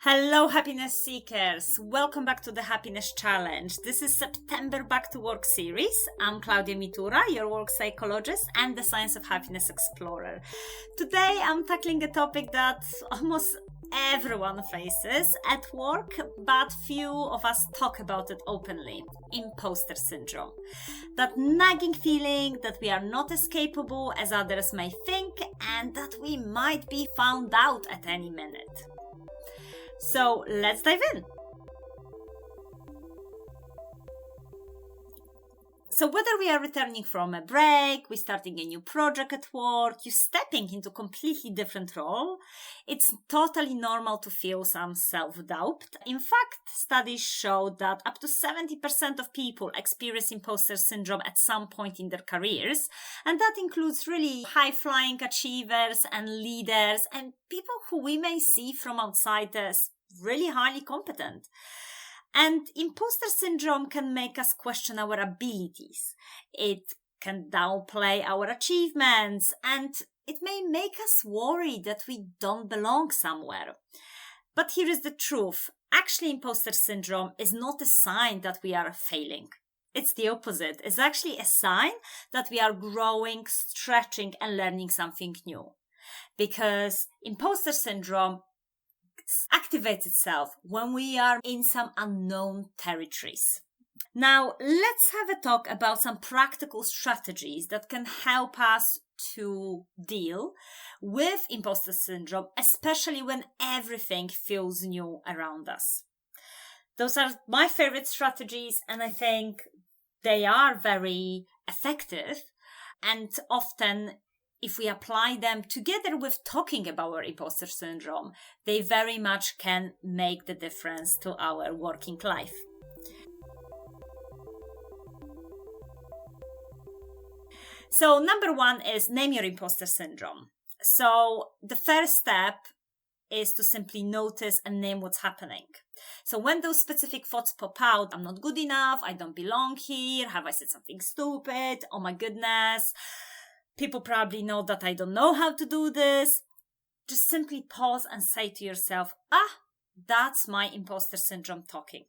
Hello, happiness seekers. Welcome back to the Happiness Challenge. This is September Back to Work series. I'm Klaudia Mitura, your work psychologist and the Science of Happiness explorer. Today, I'm tackling a topic that almost everyone faces at work, but few of us talk about it openly. Imposter syndrome. That nagging feeling that we are not as capable as others may think and that we might be found out at any minute. So let's dive in. So whether we are returning from a break, we're starting a new project at work, you're stepping into a completely different role, it's totally normal to feel some self-doubt. In fact, studies show that up to 70% of people experience imposter syndrome at some point in their careers, and that includes really high-flying achievers and leaders and people who we may see from outside as really highly competent. And imposter syndrome can make us question our abilities. It can downplay our achievements, and it may make us worry that we don't belong somewhere. But here is the truth. Actually, imposter syndrome is not a sign that we are failing. It's the opposite. It's actually a sign that we are growing, stretching, and learning something new. Because imposter syndrome activates itself when we are in some unknown territories. Now, let's have a talk about some practical strategies that can help us to deal with imposter syndrome, especially when everything feels new around us. Those are my favorite strategies, and I think they are very effective, and often if we apply them together with talking about our imposter syndrome, they very much can make the difference to our working life. So number one is name your imposter syndrome. So the first step is to simply notice and name what's happening. So when those specific thoughts pop out, I'm not good enough, I don't belong here, have I said something stupid, oh my goodness, people probably know that I don't know how to do this. Just simply pause and say to yourself, that's my imposter syndrome talking.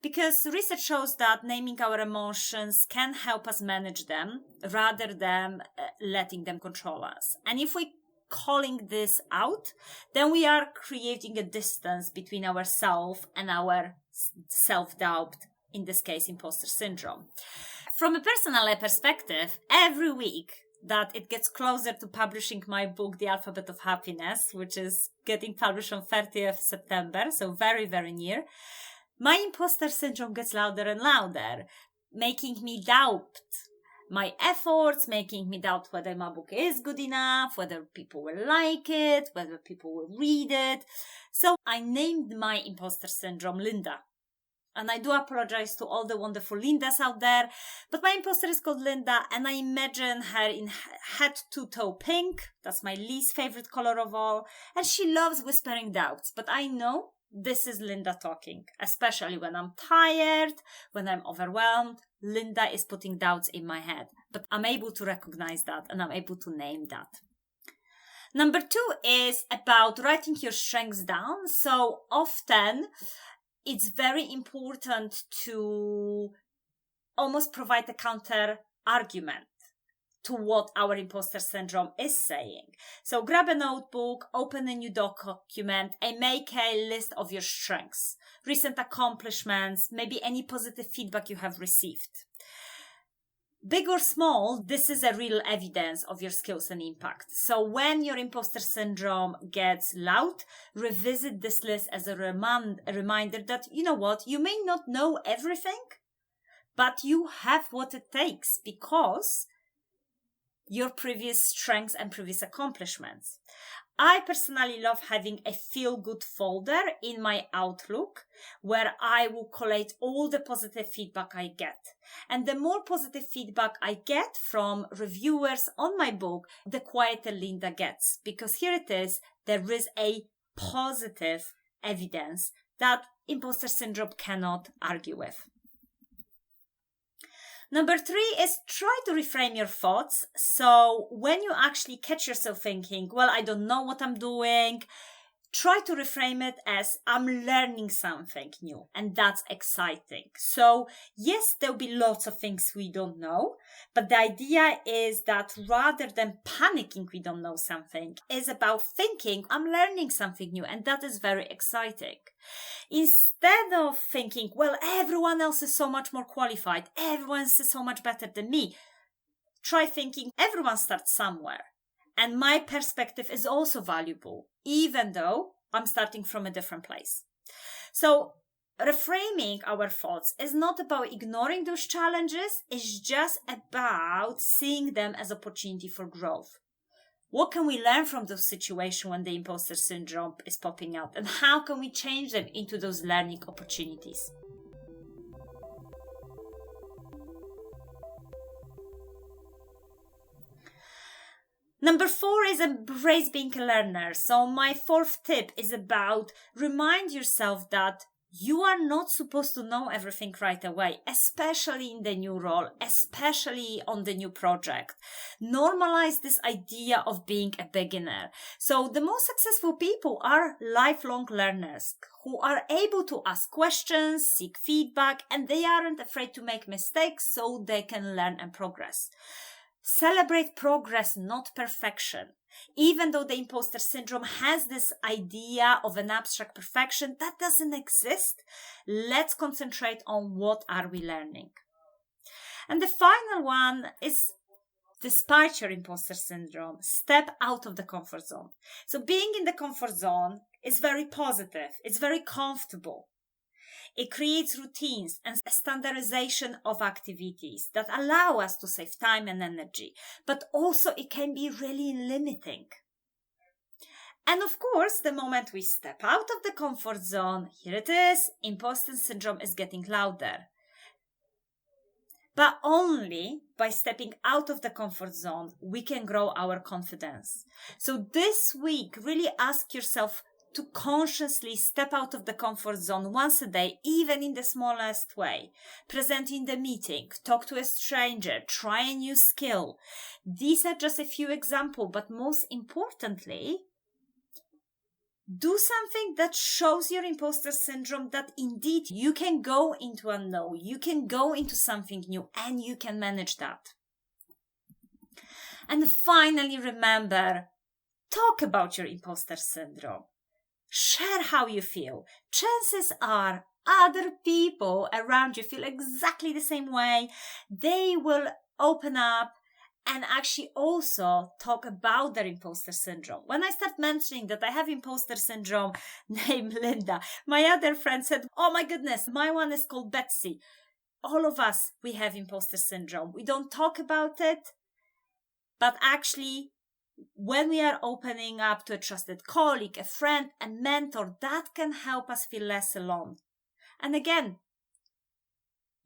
Because research shows that naming our emotions can help us manage them rather than letting them control us. And if we're calling this out, then we are creating a distance between ourselves and our self-doubt, in this case, imposter syndrome. From a personal perspective, every week, that it gets closer to publishing my book, The Alphabet of Happiness, which is getting published on 30th September, so very, very near. My imposter syndrome gets louder and louder, making me doubt my efforts, making me doubt whether my book is good enough, whether people will like it, whether people will read it. So I named my imposter syndrome Linda. And I do apologize to all the wonderful Lindas out there, but my imposter is called Linda, and I imagine her in head to toe pink. That's my least favorite color of all. And she loves whispering doubts, but I know this is Linda talking, especially when I'm tired, when I'm overwhelmed. Linda is putting doubts in my head, but I'm able to recognize that and I'm able to name that. Number two is about writing your strengths down. So often, it's very important to almost provide a counter argument to what our imposter syndrome is saying. So grab a notebook, open a new document, and make a list of your strengths, recent accomplishments, maybe any positive feedback you have received. Big or small, this is a real evidence of your skills and impact. So when your imposter syndrome gets loud, revisit this list as a reminder that, you know what, you may not know everything, but you have what it takes because your previous strengths and previous accomplishments. I personally love having a feel-good folder in my Outlook where I will collate all the positive feedback I get. And the more positive feedback I get from reviewers on my book, the quieter Linda gets. Because here it is, there is a positive evidence that imposter syndrome cannot argue with. Number 3 is try to reframe your thoughts. So when you actually catch yourself thinking, well, I don't know what I'm doing, try to reframe it as I'm learning something new, and that's exciting. So yes, there'll be lots of things we don't know, but the idea is that rather than panicking we don't know something, is about thinking I'm learning something new, and that is very exciting. Instead of thinking, well, everyone else is so much more qualified, everyone is so much better than me, try thinking everyone starts somewhere. And my perspective is also valuable, even though I'm starting from a different place. So reframing our thoughts is not about ignoring those challenges. It's just about seeing them as opportunity for growth. What can we learn from those situations when the imposter syndrome is popping out? And how can we change them into those learning opportunities? Number 4 is embrace being a learner. So my 4th tip is about remind yourself that you are not supposed to know everything right away, especially in the new role, especially on the new project. Normalize this idea of being a beginner. So the most successful people are lifelong learners who are able to ask questions, seek feedback, and they aren't afraid to make mistakes so they can learn and progress. Celebrate progress, not perfection. Even though the imposter syndrome has this idea of an abstract perfection, that doesn't exist. Let's concentrate on what are we learning. And the final one is, despite your imposter syndrome, step out of the comfort zone. So being in the comfort zone is very positive. It's very comfortable. It creates routines and standardization of activities that allow us to save time and energy, but also it can be really limiting. And of course, the moment we step out of the comfort zone, here it is, imposter syndrome is getting louder. But only by stepping out of the comfort zone, we can grow our confidence. So this week, really ask yourself to consciously step out of the comfort zone once a day, even in the smallest way. Present in the meeting, talk to a stranger, try a new skill. These are just a few examples, but most importantly, do something that shows your imposter syndrome that indeed you can go into unknown, you can go into something new, and you can manage that. And finally, remember, talk about your imposter syndrome. Share how you feel. Chances are other people around you feel exactly the same way. They will open up and actually also talk about their imposter syndrome. When I start mentioning that I have imposter syndrome named Linda, my other friend said, oh my goodness, my one is called Betsy. All of us, we have imposter syndrome. We don't talk about it, but actually, when we are opening up to a trusted colleague, a friend, a mentor, that can help us feel less alone. And again,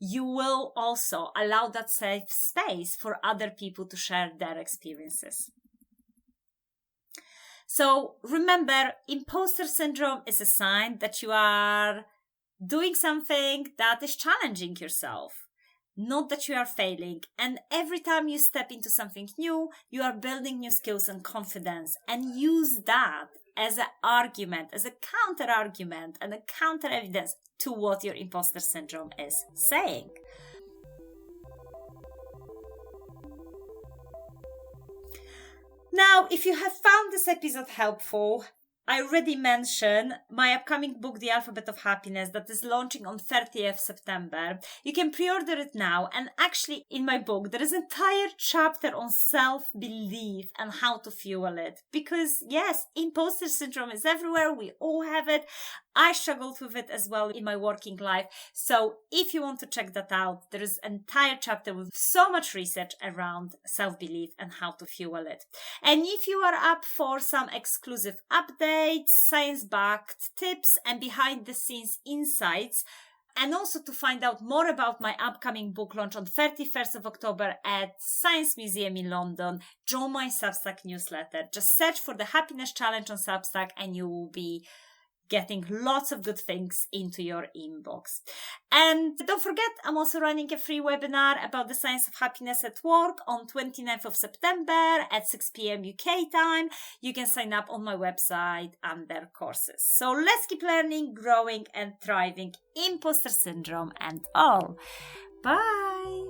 you will also allow that safe space for other people to share their experiences. So remember, imposter syndrome is a sign that you are doing something that is challenging yourself. Not that you are failing. And every time you step into something new, you are building new skills and confidence, and use that as an argument, as a counter argument and a counter evidence to what your imposter syndrome is saying. Now, if you have found this episode helpful, I already mentioned my upcoming book, The Alphabet of Happiness, that is launching on 30th September. You can pre-order it now. And actually, in my book, there is an entire chapter on self-belief and how to fuel it. Because yes, imposter syndrome is everywhere. We all have it. I struggled with it as well in my working life. So if you want to check that out, there is an entire chapter with so much research around self-belief and how to fuel it. And if you are up for some exclusive updates, science-backed tips, and behind-the-scenes insights, and also to find out more about my upcoming book launch on 31st of October at Science Museum in London, join my Substack newsletter. Just search for the Happiness Challenge on Substack and you will be getting lots of good things into your inbox. And don't forget, I'm also running a free webinar about the science of happiness at work on 29th of September at 6 p.m. UK time. You can sign up on my website under courses. So let's keep learning, growing and thriving, imposter syndrome and all. Bye.